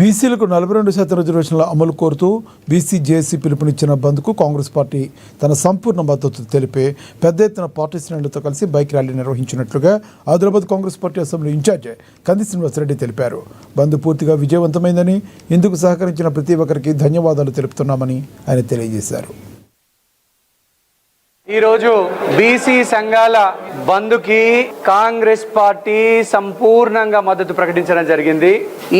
బీసీలకు 42% రిజర్వేషన్ల అమలు కోరుతూ బీసీ జేఏసీ పిలుపునిచ్చిన బంద్కు కాంగ్రెస్ పార్టీ తన సంపూర్ణ మద్దతు తెలిపే పెద్ద ఎత్తున పార్టీ శ్రేణులతో కలిసి బైక్ ర్యాలీ నిర్వహించినట్లుగా Adilabad Congress party assembly incharge Kandi Srinivasa Reddy తెలిపారు. బంద్ పూర్తిగా విజయవంతమైందని, ఇందుకు సహకరించిన ప్రతి ఒక్కరికి ధన్యవాదాలు తెలుపుతున్నామని ఆయన తెలియజేశారు. ఈరోజు బీసీ సంఘాల బంద్కి కాంగ్రెస్ పార్టీ సంపూర్ణంగా మద్దతు ప్రకటించడం జరిగింది.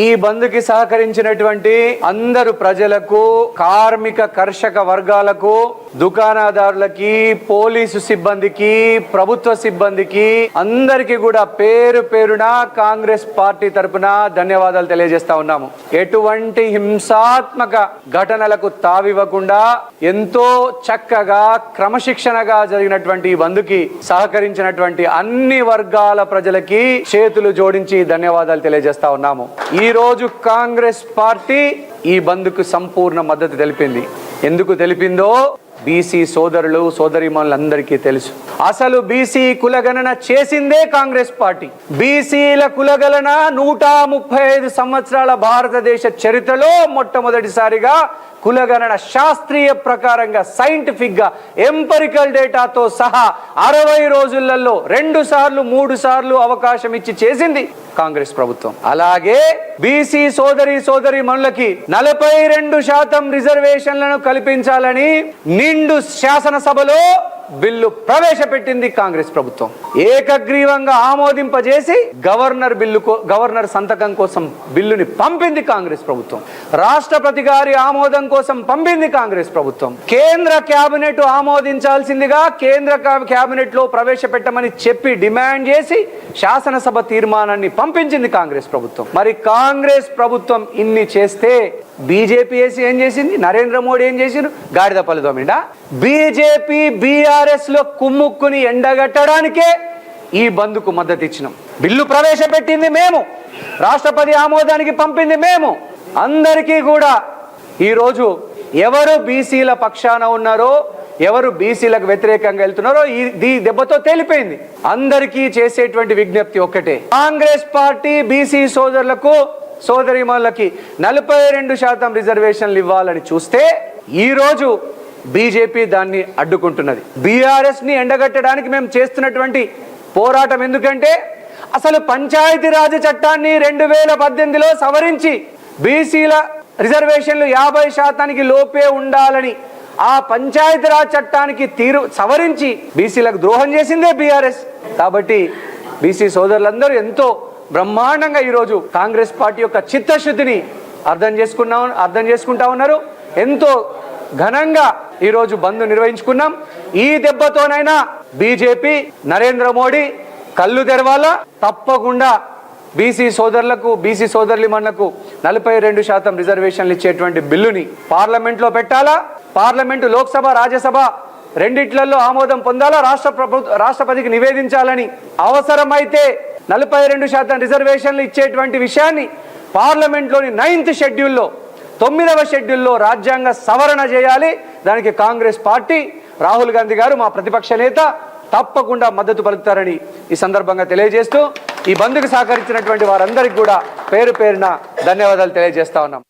ఈ బంద్కి సహకరించినటువంటి అందరు ప్రజలకు, కార్మిక కర్షక వర్గాలకు, దుకాణదారులకి, పోలీసు సిబ్బందికి, ప్రభుత్వ సిబ్బందికి అందరికీ కూడా పేరు పేరున కాంగ్రెస్ పార్టీ తరపున ధన్యవాదాలు తెలియజేస్తా ఉన్నాము. ఎటువంటి హింసాత్మక ఘటనలకు తావివ్వకుండా ఎంతో చక్కగా క్రమశిక్షణగా జరిగినటువంటి ఈ బంద్కి సహకరించినటువంటి అన్ని వర్గాల ప్రజలకి చేతులు జోడించి ధన్యవాదాలు తెలియజేస్తా ఉన్నాము. ఈ రోజు కాంగ్రెస్ పార్టీ ఈ బంద్కు సంపూర్ణ మద్దతు తెలిపింది. ఎందుకు తెలిపిందో బీసీ సోదరులు సోదరీమణులందరికీ తెలుసు. అసలు బీసీ కులగణన చేసిందే కాంగ్రెస్ పార్టీ. బీసీల కులగణన 135 సంవత్సరాల భారతదేశ చరిత్రలో మొట్టమొదటిసారిగా కులగణన శాస్త్రీయ ప్రకారంగా, సైంటిఫిక్ గా, ఎంపరికల్ డేటాతో సహా 60 రోజులలో 2 సార్లు 3 సార్లు అవకాశం ఇచ్చి చేసింది కాంగ్రెస్ ప్రభుత్వం. అలాగే బీసీ సోదరి మనులకి 42% రిజర్వేషన్లను కల్పించాలని నిండు శాసనసభలో బిల్లు ప్రవేశపెట్టింది కాంగ్రెస్ ప్రభుత్వం. ఏకగ్రీవంగా ఆమోదింపజేసి గవర్నర్ సంతకం కోసం బిల్లుని పంపింది కాంగ్రెస్ ప్రభుత్వం. రాష్ట్రపతి గారి ఆమోదం కోసం పంపింది కాంగ్రెస్ ప్రభుత్వం. కేంద్ర కేబినెట్ ఆమోదించాల్సిందిగా కేంద్ర కేబినెట్ లో ప్రవేశపెట్టమని చెప్పి డిమాండ్ చేసి శాసనసభ తీర్మానాన్ని పంపించింది కాంగ్రెస్ ప్రభుత్వం. మరి కాంగ్రెస్ ప్రభుత్వం ఇన్ని చేస్తే బీజేపీ ఏం చేసింది? నరేంద్ర మోడీ ఏం చేసిండు? గాడిద పలుదోమిండా? బీజేపీ బీఆర్ఎస్ లో కుమ్ముక్కుని ఎండగట్టడానికే ఈ బంద్కు మద్దతు ఇచ్చినాం. బిల్లు ప్రవేశపెట్టింది మేము, రాష్ట్రపతి ఆమోదానికి పంపింది మేము. అందరికీ కూడా ఈరోజు ఎవరు బీసీల పక్షాన ఉన్నారో, ఎవరు బీసీలకు వ్యతిరేకంగా వెళ్తున్నారో ఈ దెబ్బతో తేలిపోయింది. అందరికీ చేసేటువంటి విజ్ఞప్తి ఒక్కటే, కాంగ్రెస్ పార్టీ బీసీ సోదరులకు సోదరీమణులకి 42% రిజర్వేషన్లు ఇవ్వాలని చూస్తే ఈ రోజు బీజేపీ దాన్ని అడ్డుకుంటున్నది. బీఆర్ఎస్ ని ఎండగట్టడానికి మేము చేస్తున్నటువంటి పోరాటం ఎందుకంటే, అసలు పంచాయతీరాజ్ చట్టాన్ని 2018లో సవరించి బీసీల రిజర్వేషన్లు 50% లోపే ఉండాలని ఆ పంచాయతీరాజ్ చట్టానికి సవరించి బీసీలకు ద్రోహం చేసిందే బీఆర్ఎస్. కాబట్టి బీసీ సోదరులందరూ ఎంతో బ్రహ్మాండంగా ఈరోజు కాంగ్రెస్ పార్టీ యొక్క చిత్తశుద్ధిని అర్థం చేసుకుంటా ఉన్నారు. ఎంతో ఘనంగా ఈరోజు బంద్ నిర్వహించుకున్నాం. ఈ దెబ్బతోనైనా బీజేపీ, నరేంద్ర మోడీ కళ్ళు తెరవాలా. తప్పకుండా బీసీ సోదరులకు, బీసీ సోదరులిమణులకు 42% రిజర్వేషన్లు ఇచ్చేటువంటి బిల్లుని పార్లమెంట్లో పెట్టాలా. పార్లమెంటు, లోక్సభ, రాజ్యసభ రెండిట్లలో ఆమోదం పొందాలా. రాష్ట్రపతికి నివేదించాలని, అవసరమైతే 42% రిజర్వేషన్లు ఇచ్చేటువంటి విషయాన్ని పార్లమెంట్లోని 9th షెడ్యూల్లో, 9వ షెడ్యూల్లో రాజ్యాంగ సవరణ చేయాలి. దానికి కాంగ్రెస్ పార్టీ, రాహుల్ గాంధీ గారు మా ప్రతిపక్ష నేత తప్పకుండా మద్దతు పలుకుతారని ఈ సందర్భంగా తెలియజేస్తూ ఈ బంద్కు సహకరించినటువంటి వారందరికీ కూడా పేరు పేరున ధన్యవాదాలు తెలియజేస్తా ఉన్నాం.